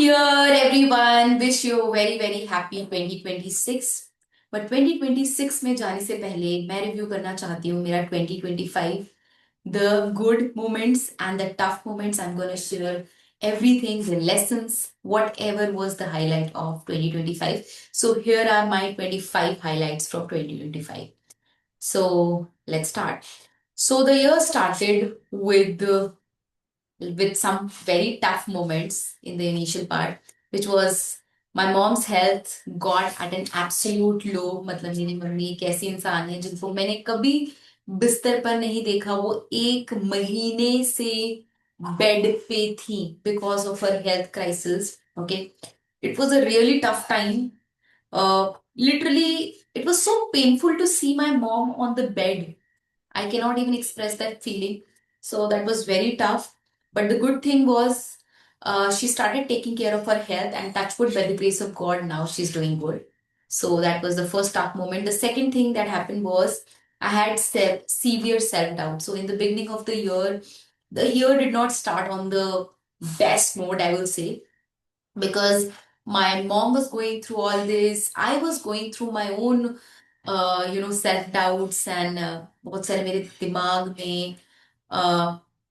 Year, everyone. Wish you a very very happy 2026. But 2026 में जाने से पहले मैं रिव्यू करना चाहती हूँ मेरा 2025, the good moments and the tough moments. I'm going to share everything, the lessons, whatever was the highlight of 2025. So here are my 25 highlights from 2025. So let's start. So the year started with some very tough moments in the initial part, which was my mom's health got at an absolute low. मतलब मेरी mummy एक ऐसी इंसान है जिनको मैंने कभी बिस्तर पर नहीं देखा, वो 1 महीने से बेड पे थी because of her health crisis. Okay, it was a really tough time. Literally, it was so painful to see my mom on the bed. I cannot even express that feeling. So that was very tough. But the good thing was, she started taking care of her health, and touch wood, by the grace of God, now she's doing good. So that was the first tough moment. The second thing that happened was I had severe self doubt. So in the beginning of the year did not start on the best mode, I will say, because my mom was going through all this. I was going through my own self doubts, and बहुत सारे मेरे दिमाग में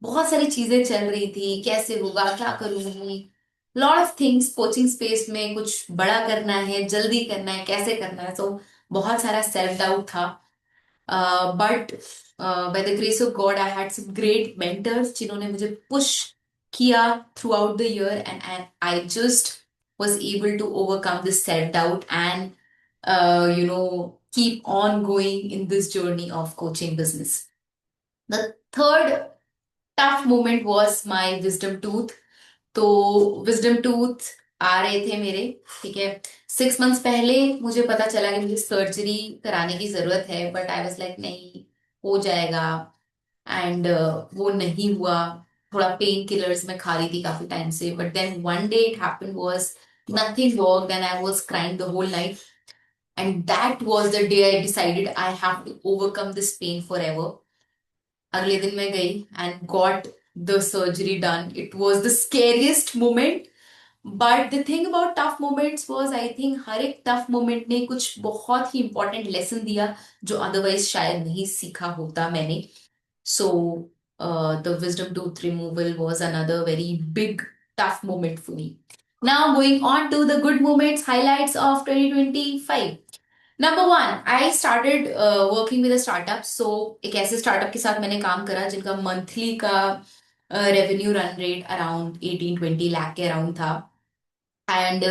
बहुत सारी चीजें चल रही थी. कैसे होगा, क्या करूंगी, lot of things. Coaching space में कुछ बड़ा करना है, जल्दी करना है, कैसे करना है, तो बहुत सारा सेल्फ डाउट था. But by the grace of God I had some great mentors जिन्होंने मुझे पुश किया throughout the year, and I just was able to overcome this self doubt and keep on going in this journey of coaching business. The third tough moment was my wisdom tooth. तो wisdom tooth आ रहे थे मेरे. ठीक है, 6 months पहले मुझे पता चला कि मुझे सर्जरी कराने की जरूरत है, बट आई वाज लाइक नहीं, हो जाएगा. एंड वो नहीं हुआ. थोड़ा पेन किलर्स मैं खा रही थी काफी टाइम से, but then one day it happened was nothing worked and I was crying the whole night. And that was the day I decided I have to overcome this pain forever. अगले दिन मैं गई and got the surgery done. It was the scariest moment. But the thing about tough moments was, I think हर एक tough moment ने कुछ बहुत ही important lesson दिया जो अदरवाइज शायद नहीं सीखा होता मैंने. So the wisdom tooth removal was another very big tough moment for me. Now going on to the good moments, highlights of 2025. Number one, I started working with a startup. So एक ऐसे startup के साथ मैंने काम करा जिनका monthly का revenue run rate around 18-20 lakh के अराउंड था. एंड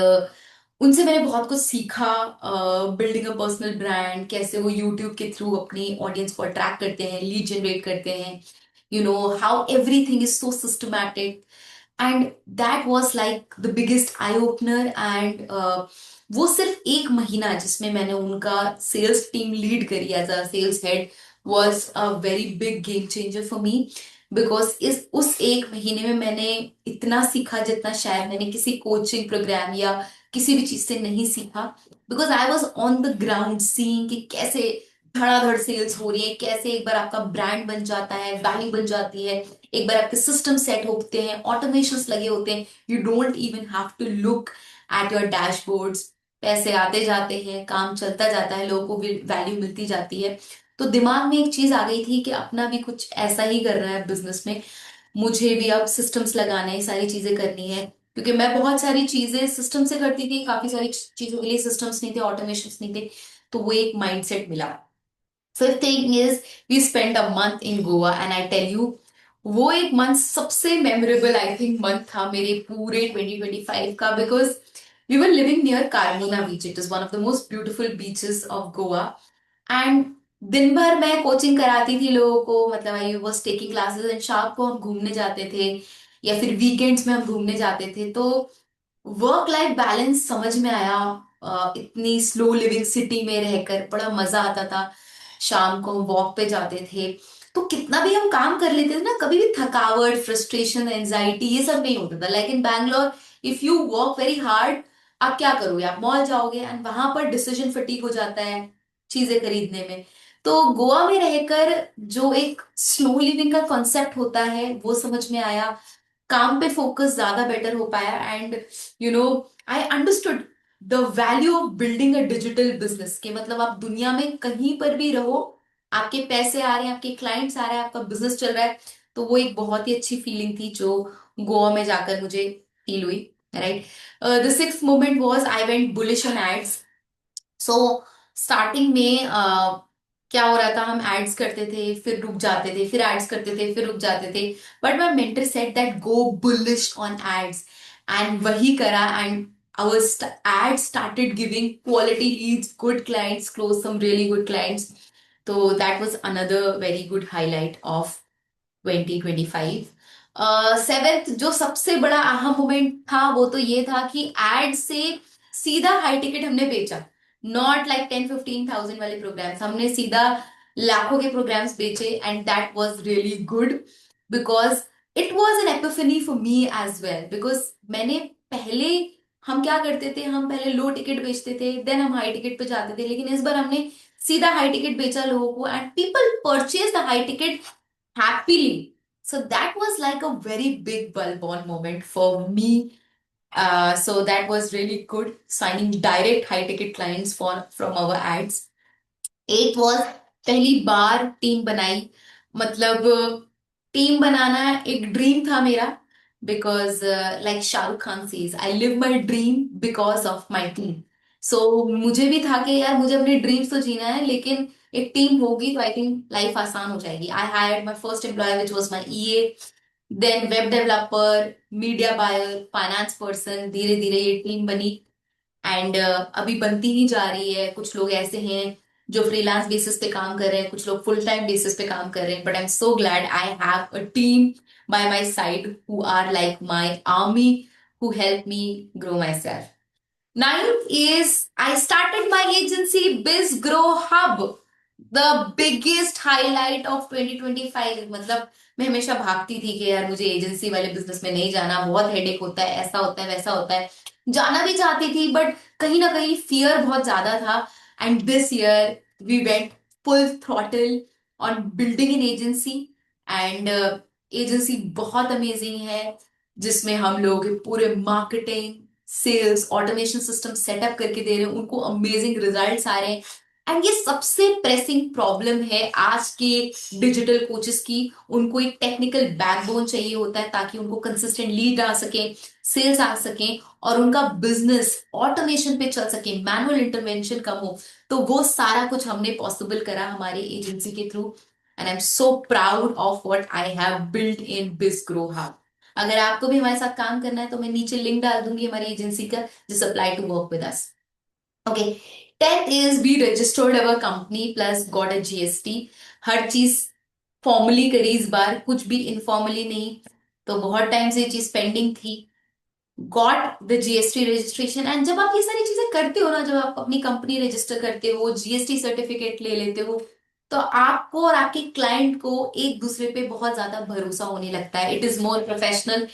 उनसे मैंने बहुत कुछ सीखा. बिल्डिंग अ पर्सनल ब्रांड, कैसे वो यूट्यूब के थ्रू अपनी ऑडियंस को अट्रैक्ट करते हैं, लीड जनरेट करते हैं, how everything is so systematic. And that was like the biggest eye opener. And वो सिर्फ 1 महीना जिसमें मैंने उनका सेल्स टीम लीड करी as a sales head was a very big game changer for me. Because इस उस 1 महीने में मैंने इतना सीखा जितना शायद मैंने किसी कोचिंग प्रोग्राम या किसी भी चीज से नहीं सीखा. Because I was on the ground seeing कि कैसे धड़ाधड़ सेल्स हो रही है, कैसे एक बार आपका ब्रांड बन जाता है, वैल्यू बन जाती है, एक बार आपके सिस्टम सेट होते हैं, ऑटोमेशन लगे होते हैं, you don't even have to look at your dashboards. पैसे आते जाते हैं, काम चलता जाता है, लोगों को वैल्यू मिलती जाती है. तो दिमाग में एक चीज आ गई थी कि अपना भी कुछ ऐसा ही करना है बिजनेस में. मुझे भी अब सिस्टम्स लगाने हैं, सारी चीजें करनी है, क्योंकि मैं बहुत सारी चीजें सिस्टम से करती थी, काफी सारी चीजों के लिए सिस्टम्स नहीं थे, ऑटोमेशन नहीं थे. तो वो एक माइंडसेट मिला. Fifth thing is, we spend a month in Goa, and I tell you, वो एक मंथ सबसे मेमोरेबल आई थिंक मंथ था मेरे पूरे 2025 का. Because we were living near Carmona beach. It is one of the most beautiful beaches of Goa. And दिन भर मैं कोचिंग कराती थी लोगों को, मतलब I was taking classes, and शाम को हम घूमने जाते थे या फिर वीकेंड्स में हम घूमने जाते थे. तो वर्क लाइफ बैलेंस समझ में आया. इतनी स्लो लिविंग सिटी में रहकर बड़ा मजा आता था. शाम को हम वॉक पे जाते थे, तो कितना भी हम काम कर लेते थे ना, कभी भी थकावट, फ्रस्ट्रेशन, एंजाइटी ये सब नहीं होता था. Like in Bangalore, if you work very hard, आप क्या करोगे, आप मॉल जाओगे, एंड वहां पर डिसीजन फटीक हो जाता है चीजें खरीदने में. तो गोवा में रहकर जो एक स्लो लिविंग का कॉन्सेप्ट होता है वो समझ में आया. काम पे फोकस ज्यादा बेटर हो पाया, and you know I understood the value of building a digital business, के मतलब आप दुनिया में कहीं पर भी रहो, आपके पैसे आ रहे हैं, आपके क्लाइंट्स आ रहे हैं, आपका बिजनेस चल रहा है। तो वो एक बहुत ही अच्छी फीलिंग थी जो गोवा में जाकर मुझे फील हुई, right. The sixth moment was I went bullish on ads. So starting में क्या हो रहा था, हम एड्स करते थे फिर रुक जाते थे, फिर एड्स करते थे फिर रुक जाते थे, but my mentor said that go bullish on ads, and वही करा, and our ads started giving quality leads, good clients, close some really good clients. So that was another very good highlight of 2025। Seventh जो सबसे बड़ा अहम moment था वो तो ये था कि एड से सीधा हाई टिकट हमने बेचा, नॉट लाइक 10-15 thousand वाले प्रोग्राम्स, हमने सीधा लाखों के प्रोग्राम्स बेचे, and that was really good because it was an epiphany for me as well. Because मैंने पहले, हम क्या करते थे, हम पहले लो टिकट बेचते थे, देन हम हाई टिकट पे जाते थे, लेकिन इस बार हमने सीधा हाई टिकट बेचा लोगों को, and people purchase the high ticket happily. So that was like a very big bulb on moment for me. So that was really good, signing direct high ticket clients for from our ads। It was पहली बार team बनाई, मतलब team बनाना एक dream था मेरा, because like Shahrukh Khan says I live my dream because of my team. So मुझे भी था कि यार मुझे अपने ड्रीम्स तो जीना है, लेकिन एक टीम होगी तो आई थिंक लाइफ आसान हो जाएगी। I hired my first employee which was my EA, then web developer, media buyer, finance person, धीरे धीरे ये टीम बनी, एंड अभी बनती ही जा रही है। कुछ लोग ऐसे हैं जो फ्रीलांस बेसिस पे काम कर रहे हैं, कुछ लोग फुल टाइम बेसिस पे काम कर रहे हैं, but I am so glad I have a team by my side who are like my army, who help me grow myself. Ninth is I started my agency Biz Grow Hub, the biggest highlight of 2025। मतलब मैं हमेशा भागती थी कि यार मुझे agency वाले business में नहीं जाना, बहुत हेडेक होता है, ऐसा होता है वैसा होता है। जाना भी चाहती थी बट कहीं ना कहीं फियर बहुत ज्यादा था। And this year we went full throttle on building in agency, and agency बहुत अमेजिंग है, जिसमें हम लोग पूरे marketing, sales, automation system setup करके दे रहे हैं, उनको अमेजिंग रिजल्ट्स आ रहे हैं। एंड ये सबसे प्रेसिंग प्रॉब्लम है आज के डिजिटल कोचेस की, उनको एक टेक्निकल बैकबोन चाहिए होता है ताकि उनको कंसिस्टेंट लीड आ सके, सेल्स आ सके, और उनका बिजनेस ऑटोमेशन पे चल सके, मैनुअल इंटरवेंशन कम हो। तो वो सारा कुछ हमने पॉसिबल करा हमारी एजेंसी के through, and I am so proud of what I have built in बिज ग्रो हब। अगर आपको भी हमारे साथ काम करना है तो मैं नीचे लिंक डाल दूंगी हमारी एजेंसी का, जिस apply to work with us. Okay. Tenth is we registered our company plus got a GST. हर चीज फॉर्मली करी इस बार, कुछ भी इनफॉर्मली नहीं। तो बहुत टाइम से ये चीज पेंडिंग थी, got the GST registration. And जब आप ये सारी चीजें करते हो ना, जब आप अपनी कंपनी रजिस्टर करते हो, जीएसटी सर्टिफिकेट ले लेते हो, तो आपको और आपके क्लाइंट को एक दूसरे पे बहुत ज्यादा भरोसा होने लगता है। It is more professional,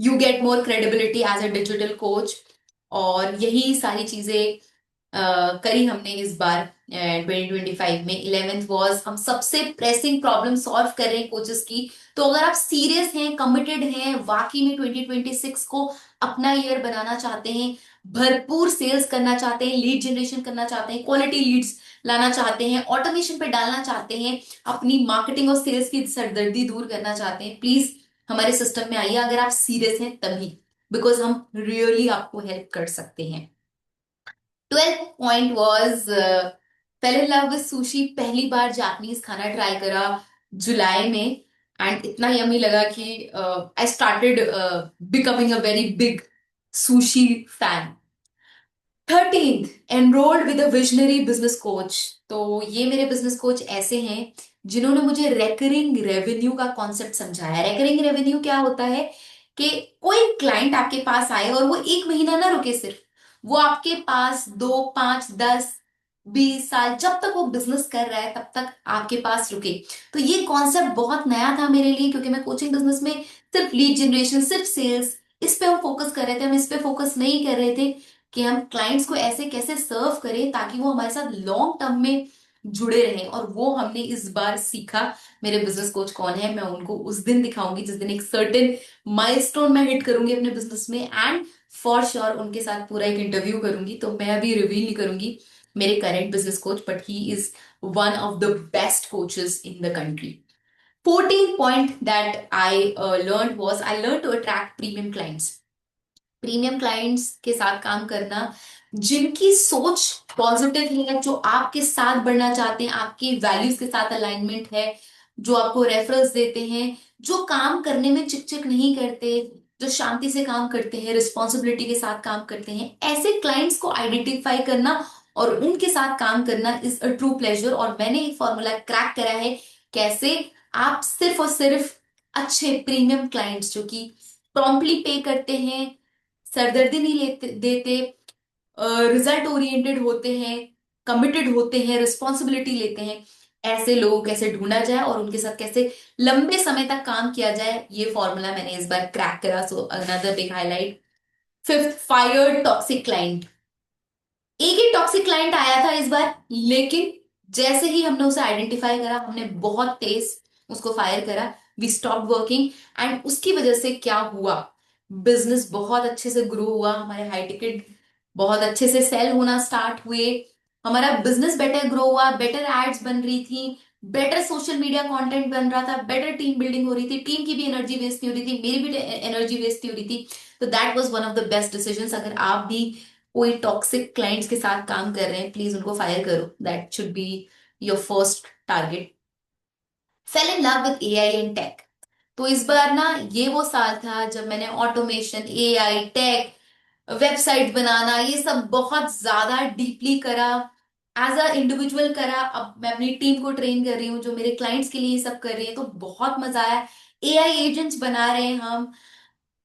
you get more credibility as a digital coach. और यही सारी चीजें करी हमने इस बार 2025 में। 11th वॉज हम सबसे प्रेसिंग प्रॉब्लम सॉल्व कर रहे हैं कोचेस की। तो अगर आप सीरियस हैं, कमिटेड हैं, वाकई में 2026 को अपना ईयर बनाना चाहते हैं, भरपूर सेल्स करना चाहते हैं, लीड जनरेशन करना चाहते हैं, क्वालिटी लीड्स लाना चाहते हैं, ऑटोमेशन पे डालना चाहते हैं, अपनी मार्केटिंग और सेल्स की सरदर्दी दूर करना चाहते हैं, प्लीज हमारे सिस्टम में आइए अगर आप सीरियस हैं तभी, बिकॉज हम रियली आपको हेल्प कर सकते हैं। 12th point was fail in love with sushi. पहली बार जापानीज खाना ट्राई करा जुलाई में, एंड इतना यमी लगा कि I started becoming a very big sushi fan. 13th enrolled with a visionary business coach. तो ये मेरे बिजनेस कोच ऐसे हैं जिन्होंने मुझे रेकरिंग रेवेन्यू का कॉन्सेप्ट समझाया। रेकरिंग रेवेन्यू क्या होता है कि कोई क्लाइंट आपके पास आए और वो एक महीना ना रुके, सिर्फ वो आपके पास 2, 5, 10, 20 साल, जब तक वो बिजनेस कर रहा है तब तक आपके पास रुके। तो ये कॉन्सेप्ट बहुत नया था मेरे लिए, क्योंकि मैं कोचिंग बिजनेस में सिर्फ लीड जनरेशन, सिर्फ सेल्स, इस पे हम फोकस कर रहे थे। हम इस पे फोकस नहीं कर रहे थे कि हम क्लाइंट्स को ऐसे कैसे सर्व करें ताकि वो हमारे साथ लॉन्ग टर्म में जुड़े रहें, और वो हमने इस बार सीखा। मेरे बिजनेस कोच कौन है मैं उनको उस दिन दिखाऊंगी जिस दिन एक सर्टेन माइलस्टोन मैं हिट करूंगी अपने बिजनेस में, एंड फॉर श्योर उनके साथ पूरा एक इंटरव्यू करूंगी। तो मैं अभी रिवील नहीं करूंगी मेरे current business coach, but he is one of the best coaches in the country. 14th point that I learned was I learned to attract premium clients. Premium clients के साथ काम करना जिनकी सोच पॉजिटिव है, जो आपके साथ बढ़ना चाहते हैं, आपकी वैल्यूज के साथ अलाइनमेंट है, जो आपको रेफरेंस देते हैं, जो काम करने में चिकचिक नहीं करते, जो शांति से काम करते हैं, रिस्पॉन्सिबिलिटी के साथ काम करते हैं, ऐसे क्लाइंट्स को आइडेंटिफाई करना और उनके साथ काम करना इज अ ट्रू प्लेजर। और मैंने एक फॉर्मूला क्रैक करा है कैसे आप सिर्फ और सिर्फ अच्छे प्रीमियम क्लाइंट्स जो कि प्रॉम्प्टली पे करते हैं, सरदर्दी नहीं लेते देते, रिजल्ट ओरिएंटेड होते हैं, कमिटेड होते हैं, रिस्पॉन्सिबिलिटी लेते हैं, ऐसे लोगों को कैसे ढूंढा जाए और उनके साथ कैसे लंबे समय तक काम किया जाए, ये फॉर्मूला मैंने इस बार क्रैक करा। So another big highlight. Fifth, fire toxic client. एक ही टॉक्सिक क्लाइंट आया था इस बार, लेकिन जैसे ही हमने उसे आइडेंटिफाई करा हमने बहुत तेज उसको फायर करा। वी स्टॉप वर्किंग, एंड उसकी वजह से क्या हुआ, बिजनेस बहुत अच्छे से ग्रो हुआ, हमारे हाई टिकट बहुत अच्छे से सेल होना स्टार्ट हुए, हमारा बिजनेस बेटर ग्रो हुआ, बेटर एड्स बन रही थी, बेटर सोशल मीडिया कंटेंट बन रहा था, बेटर टीम बिल्डिंग हो रही थी, टीम की भी एनर्जी वेस्ट नहीं हो रही थी, मेरी भी एनर्जी वेस्ट नहीं हो रही थी। तो that was one of the best decisions. अगर आप भी कोई टॉक्सिक क्लाइंट्स के साथ काम कर रहे हैं, प्लीज उनको फायर करो, that should be your first target. Fall in love with AI and tech. तो इस बार ना ये वो साल था जब मैंने ऑटोमेशन, एआई, टेक, वेबसाइट बनाना, ये सब बहुत ज्यादा डीपली करा, एज अ इंडिविजुअल करा। अब मैं अपनी टीम को ट्रेन कर रही हूँ जो मेरे क्लाइंट्स के लिए ये सब कर रही है, तो बहुत मजा आया। एआई एजेंट्स बना रहे हैं हम,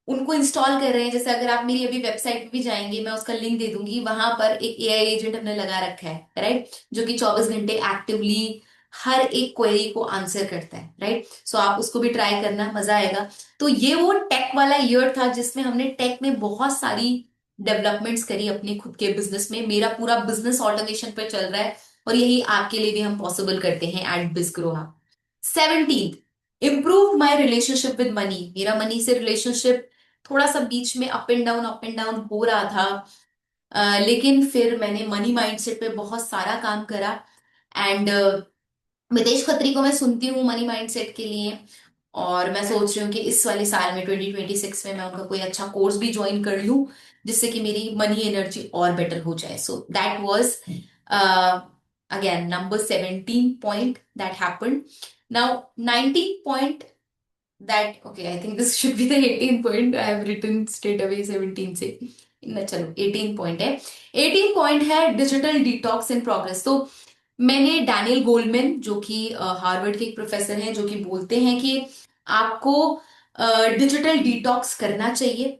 उनको इंस्टॉल कर रहे हैं। जैसे अगर आप मेरी अभी वेबसाइट पे भी जाएंगे, मैं उसका लिंक दे दूंगी, वहां पर एक एआई एजेंट हमने लगा रखा है, राइट, जो कि 24 घंटे एक्टिवली हर एक क्वेरी को आंसर करता है, राइट। सो आप उसको भी ट्राई करना, मजा आएगा। तो ये वो टेक वाला ईयर था जिसमें हमने टेक में बहुत सारी डेवलपमेंट्स करी अपने खुद के बिजनेस में। मेरा पूरा बिजनेस ऑटोमेशन पर चल रहा है, और यही आपके लिए भी हम पॉसिबल करते हैं एट बिजग्रोहा। 17th, improve my relationship with money. मेरा मनी से रिलेशनशिप थोड़ा सा बीच में अप एंड डाउन हो रहा था, लेकिन फिर मैंने मनी माइंडसेट पे बहुत सारा काम करा। एंड मितेश खत्री को मैं सुनती हूँ मनी माइंडसेट के लिए, और मैं सोच रही हूँ कि इस वाले साल में 2026 में मैं उनका कोई अच्छा कोर्स भी ज्वाइन कर लूँ, जिससे कि मेरी मनी एनर्जी और बेटर हो जाए। So that was again number 17 point that happened. Now 19 point that okay, I think this should be the 18 point. I have written straight away 17 से ना, चलो 18 पॉइंट है। 18 पॉइंट है डिजिटल डिटॉक्स इन प्रोग्रेस। तो मैंने Daniel Goldman जो कि Harvard के एक प्रोफेसर हैं, जो कि बोलते हैं कि आपको डिजिटल डिटॉक्स करना चाहिए,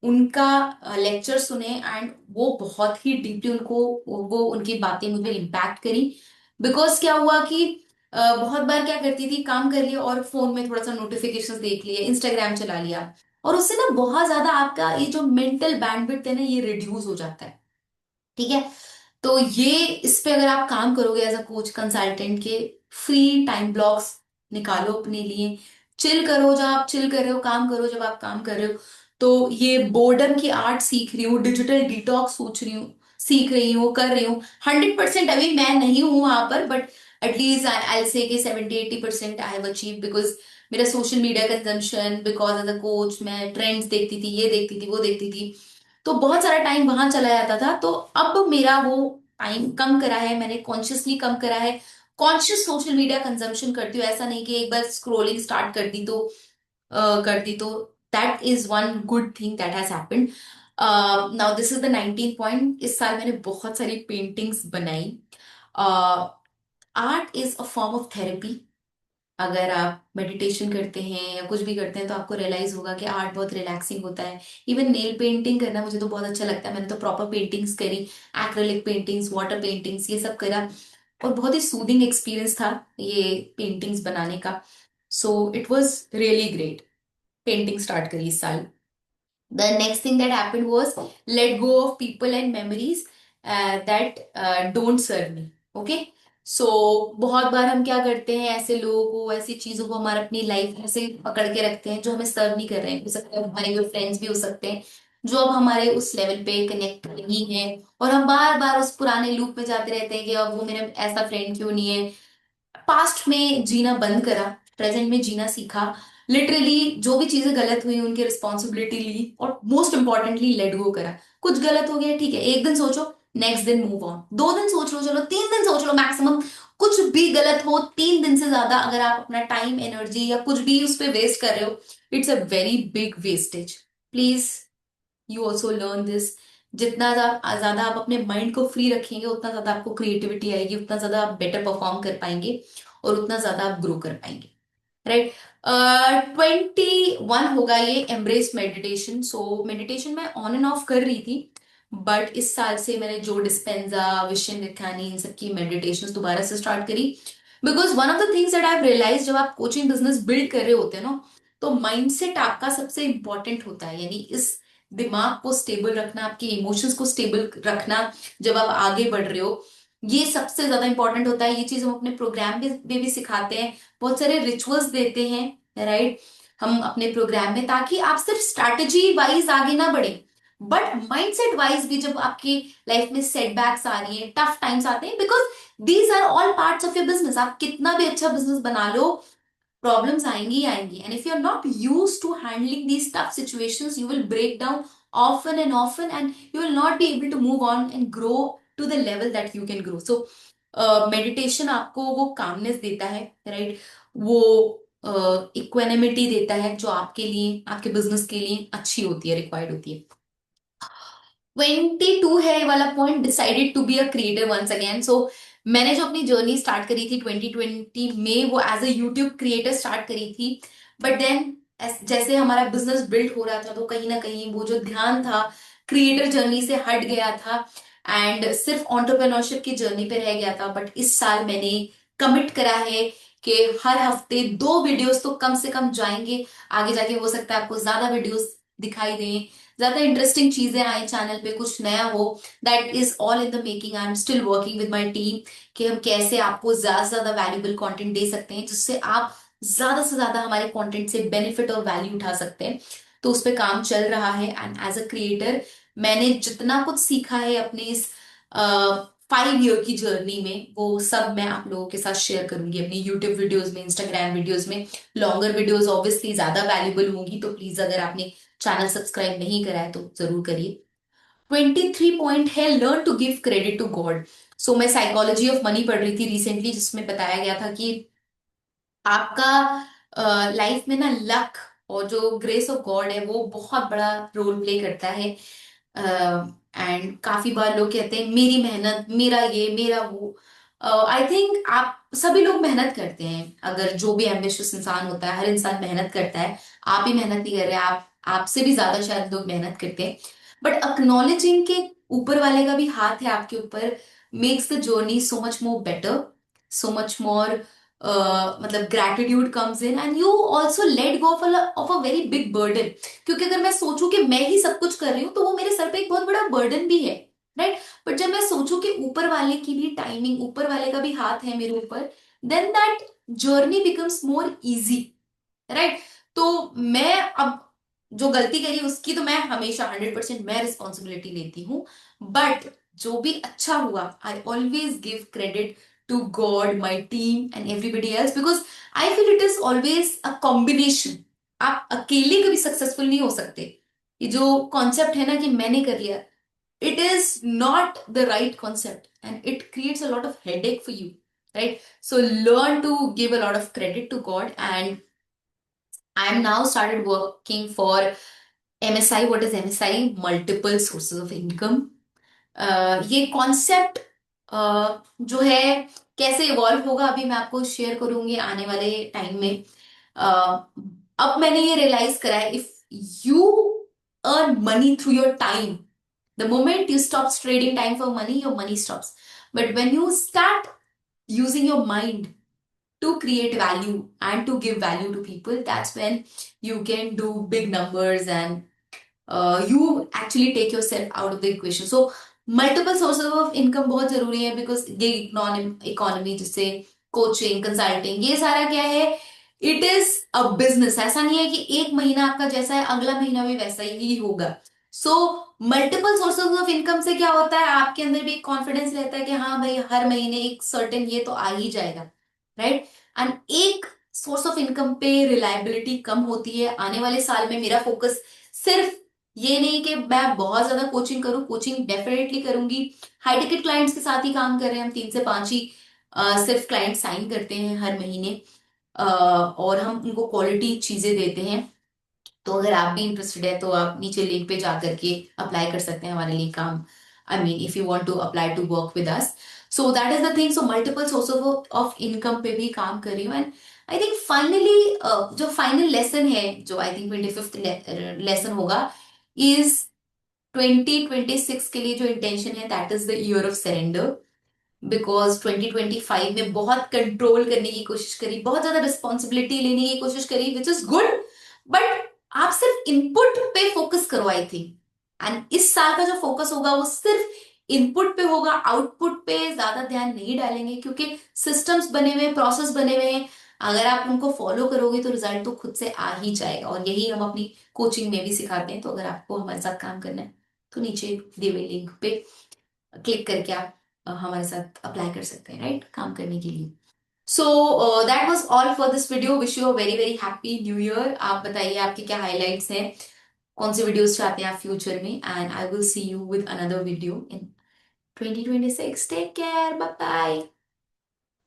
उनका लेक्चर सुने, एंड वो बहुत ही डीपली उनको वो उनकी बातें मुझे इम्पैक्ट करी। बिकॉज क्या हुआ कि बहुत बार क्या करती थी, काम कर लिया और फोन में थोड़ा सा नोटिफिकेशंस देख लिए, इंस्टाग्राम चला लिया, और उससे ना बहुत ज्यादा आपका ये जो मेंटल बैंडविड्थ है ना, ये रिड्यूस हो जाता है। ठीक है। तो ये इस पे अगर आप काम करोगे एज अ कोच कंसल्टेंट के, फ्री टाइम ब्लॉक्स निकालो अपने लिए, चिल करो जब आप चिल कर रहे हो, काम करो जब आप काम कर रहे हो। तो ये बोर्डम की आर्ट सीख रही हूँ, डिजिटल डिटॉक्स सोच रही हूँ, सीख रही हूँ, कर रही हूँ। 100% अभी मैं नहीं हूँ वहां पर, बट एटलीस्ट आई से कि 70-80% आई हैव अचीव, बिकॉज मेरा social media consumption, because as a coach मैं ट्रेंड्स देखती थी, ये देखती थी, वो देखती थी, तो बहुत सारा टाइम वहां चला जाता था। तो अब मेरा वो टाइम कम करा है, मैंने कॉन्शियसली कम करा है, कॉन्शियस सोशल मीडिया कंजम्पशन करती हूँ। ऐसा नहीं कि एक बार स्क्रोलिंग स्टार्ट कर दी तो that is one good thing that has happened. Now this is the 19 point. इस साल मैंने बहुत सारी पेंटिंग्स बनाई। Art is a form of therapy. अगर आप मेडिटेशन करते हैं या कुछ भी करते हैं तो आपको रियलाइज होगा कि आर्ट बहुत रिलैक्सिंग होता है। इवन नेल पेंटिंग करना मुझे तो बहुत अच्छा लगता है, मैंने तो प्रॉपर पेंटिंग्स करी, एक्रेलिक पेंटिंग्स, वाटर पेंटिंग्स, ये सब करा, और बहुत ही सूदिंग एक्सपीरियंस था ये पेंटिंग्स बनाने का। So it was really great. Painting start करी इस साल। The next thing that happened was let go of people and memories that don't serve me. Okay. सो बहुत बार हम क्या करते हैं, ऐसे लोगों को, ऐसी चीजों को हमारे अपनी लाइफ में से पकड़ के रखते हैं जो हमें सर्व नहीं कर रहे हैं। हो सकता है हमारे कोई फ्रेंड्स भी हो सकते हैं जो अब हमारे उस लेवल पे कनेक्ट नहीं है, और हम बार बार उस पुराने लूप में जाते रहते हैं कि अब वो मेरा ऐसा फ्रेंड क्यों नहीं है। पास्ट में जीना बंद करा, प्रेजेंट में जीना सीखा। लिटरली जो भी चीजें गलत हुई उनकी रिस्पॉन्सिबिलिटी ली, और मोस्ट इंपॉर्टेंटली लेट गो करा। कुछ गलत हो गया, ठीक है, एक दिन सोचो, नेक्स्ट दिन मूव ऑन। 2 दिन सोच लो, चलो 3 दिन सोच लो मैक्सिमम। कुछ भी गलत हो, 3 दिन से ज्यादा अगर आप अपना टाइम, एनर्जी या कुछ भी उस पर वेस्ट कर रहे हो, it's a very big wastage. Please you also learn this. जितना ज्यादा आप अपने माइंड को फ्री रखेंगे, उतना ज्यादा आपको क्रिएटिविटी आएगी, उतना ज्यादा आप बेटर परफॉर्म कर पाएंगे, और उतना ज्यादा आप ग्रो कर पाएंगे। राइट। 21 होगा ये एम्ब्रेस मेडिटेशन। सो मेडिटेशन मैं ऑन एंड ऑफ कर रही थी, बट इस साल से मैंने जो डिस्पेंजा, विशन रिखानी, इन सबकी मेडिटेशन दोबारा से स्टार्ट करी। Because one of the things that I realise, जब आप कोचिंग बिजनेस बिल्ड कर रहे होते हैं ना, तो माइंडसेट आपका सबसे इंपॉर्टेंट होता है। यानी इस दिमाग को स्टेबल रखना, आपके इमोशंस को स्टेबल रखना जब आप आगे बढ़ रहे हो, ये सबसे ज्यादा इंपॉर्टेंट होता है। ये चीज हम अपने प्रोग्राम में भी सिखाते हैं, बहुत सारे रिचुअल्स देते हैं, राइट, हम अपने प्रोग्राम में, ताकि आप सिर्फ स्ट्रैटेजी वाइज आगे ना बढ़े, बट माइंडसेट वाइज भी जब आपकी लाइफ में सेटबैक्स आ रही है, टफ टाइम्स आते हैं, because these are all parts of your business. आप कितना भी अच्छा बिजनेस बना लो, प्रॉब्लम्स आएंगी ही आएंगी, and if you are not use to handling these tough situations, you will break down often and you will not be able to move on and grow to the level that you can grow. So meditation आपको वो calmness देता है, right, वो equanimity देता है जो आपके लिए, आपके बिजनेस के लिए अच्छी होती है, रिक्वायर्ड होती है। 22 है ये वाला point, decided to be a creator once again. So मैंने जो अपनी जर्नी स्टार्ट करी थी 2020 में, वो as a YouTube creator start करी थी। बट देन जैसे हमारा बिजनेस बिल्ड हो रहा था, तो कहीं ना कहीं वो जो ध्यान था क्रिएटर जर्नी से हट गया था, एंड सिर्फ एंटरप्रेन्योरशिप की जर्नी पे रह गया था। बट इस साल मैंने कमिट करा है कि हर हफ्ते 2 वीडियोस तो कम से कम जाएंगे। आगे जाके हो सकता है आपको ज्यादा वीडियोस दिखाई दें, ज्यादा इंटरेस्टिंग चीजें आए चैनल पे, कुछ नया हो। That is all in the making. I am still working with my team कि हम कैसे आपको ज्यादा से ज्यादा वैल्यूबल कंटेंट दे सकते हैं, जिससे आप ज्यादा से ज्यादा हमारे कंटेंट से बेनिफिट और वैल्यू उठा सकते हैं। तो उस पर काम चल रहा है, एंड एज अ क्रिएटर मैंने जितना कुछ सीखा है अपने इस 5 ईयर की जर्नी में, वो सब मैं आप लोगों के साथ शेयर करूंगी अपनी यूट्यूब वीडियोस में, इंस्टाग्राम वीडियोस में। लॉन्गर वीडियोस ऑब्वियसली ज्यादा वैल्यूबल होंगी, तो प्लीज अगर आपने चैनल सब्सक्राइब नहीं करा है तो जरूर करिए। 23 पॉइंट है learn to give credit to God. So मैं साइकोलॉजी ऑफ मनी पढ़ रही थी रिसेंटली, जिसमें बताया गया था कि आपका लाइफ में ना लक और जो ग्रेस ऑफ गॉड है वो बहुत बड़ा रोल प्ले करता है। एंड काफी बार लोग कहते हैं मेरी मेहनत, मेरा ये, मेरा वो। आई थिंक आप सभी लोग मेहनत करते हैं, अगर जो भी एम्बिशियस इंसान होता है, हर इंसान मेहनत करता है। आप ही मेहनत नहीं कर रहे, आप आपसे भी ज्यादा शायद लोग मेहनत करते हैं। बट अक्नॉलेजिंग के ऊपर वाले का भी हाथ है आपके ऊपर, makes the journey so much more better, so much more, मतलब gratitude comes in, and you also let go of a very big burden. क्योंकि अगर मैं सोचूं कि मैं ही सब कुछ कर रही हूँ, तो वो मेरे सर पे एक बहुत बड़ा बर्डन भी है, राइट। बट जब मैं सोचूं कि ऊपर वाले की भी टाइमिंग, ऊपर वाले का भी हाथ है मेरे ऊपर, then that journey becomes more easy, right. तो मैं अब जो गलती करी उसकी तो मैं हमेशा 100% मैं रिस्पॉन्सिबिलिटी लेती हूँ। बट जो भी अच्छा हुआ, I always give credit to God, my team and everybody else, because I feel it is always a combination. आप अकेले कभी सक्सेसफुल नहीं हो सकते। ये जो कॉन्सेप्ट है ना कि मैंने कर लिया, it is not the right concept, and it creates a lot of headache for you, right? So learn to give a lot of credit to God, and I am now started working for MSI. What is MSI? Multiple sources of income. ये concept जो है कैसे evolve होगा, अभी मैं आपको share करूंगी आने वाले टाइम में। अब मैंने ये रियलाइज करा है, if you earn money through your time, the moment you stop trading time for money, your money stops. But when you start using your mind to create value and to give value to people, that's when you can do big numbers, and you actually take yourself out of the equation. So multiple sources of income बहुत जरूरी है, because gig economy जिससे coaching consulting ये सारा क्या है, it is a business. ऐसा नहीं है कि एक महीना आपका जैसा है अगला महीना भी वैसा ही होगा। So multiple sources of income से क्या होता है, आपके अंदर भी एक कॉन्फिडेंस रहता है कि हाँ भाई हर महीने एक सर्टेन ये तो आ ही जाएगा, राइट। एंड एक सोर्स ऑफ इनकम पे रिलायबिलिटी कम होती है। आने वाले साल में मेरा फोकस सिर्फ ये नहीं कि मैं बहुत ज्यादा कोचिंग करूँ, कोचिंग डेफिनेटली करूंगी। हाई टिकट क्लाइंट्स के साथ ही काम कर रहे हैं हम, 3 से 5 ही सिर्फ क्लाइंट साइन करते हैं हर महीने। और हम उनको क्वालिटी चीजें देते हैं। तो अगर आप भी इंटरेस्टेड है तो आप नीचे लिंक पे जा करके अप्लाई कर सकते हैं हमारे लिए काम। I mean if you want to apply to work with us, so that is the thing. So multiple source of income पे भी काम कर रही हूँ। एंड आई थिंक फाइनली जो फाइनल लेसन है, जो आई थिंक 25th लेसन होगा, इज 2026 के लिए जो इंटेंशन है, that is the year of surrender. Because 2025 में बहुत कंट्रोल करने की कोशिश करी, बहुत ज्यादा रिस्पॉन्सिबिलिटी लेने की कोशिश करी, विच इज गुड। बट आप सिर्फ इनपुट पे फोकस करो आई थिंक। एंड इस साल का जो फोकस होगा वो सिर्फ इनपुट पे होगा, आउटपुट पे ज्यादा ध्यान नहीं डालेंगे, क्योंकि सिस्टम्स बने हुए हैं, प्रोसेस बने हुए हैं। अगर आप उनको फॉलो करोगे तो रिजल्ट तो खुद से आ ही जाएगा। और यही हम अपनी कोचिंग में भी सिखाते हैं। तो अगर आपको हमारे साथ काम करना है तो नीचे दिए हुए लिंक पे क्लिक करके आप हमारे साथ अप्लाई कर सकते हैं, राइट, काम करने के लिए। So that was all for this video. Wish you a very very happy new year. आप बताइए आपके क्या हाइलाइट्स हैं, कौन से वीडियोस चाहते हैं आप फ्यूचर में। And I will see you with another video in 2026। Take care, bye bye.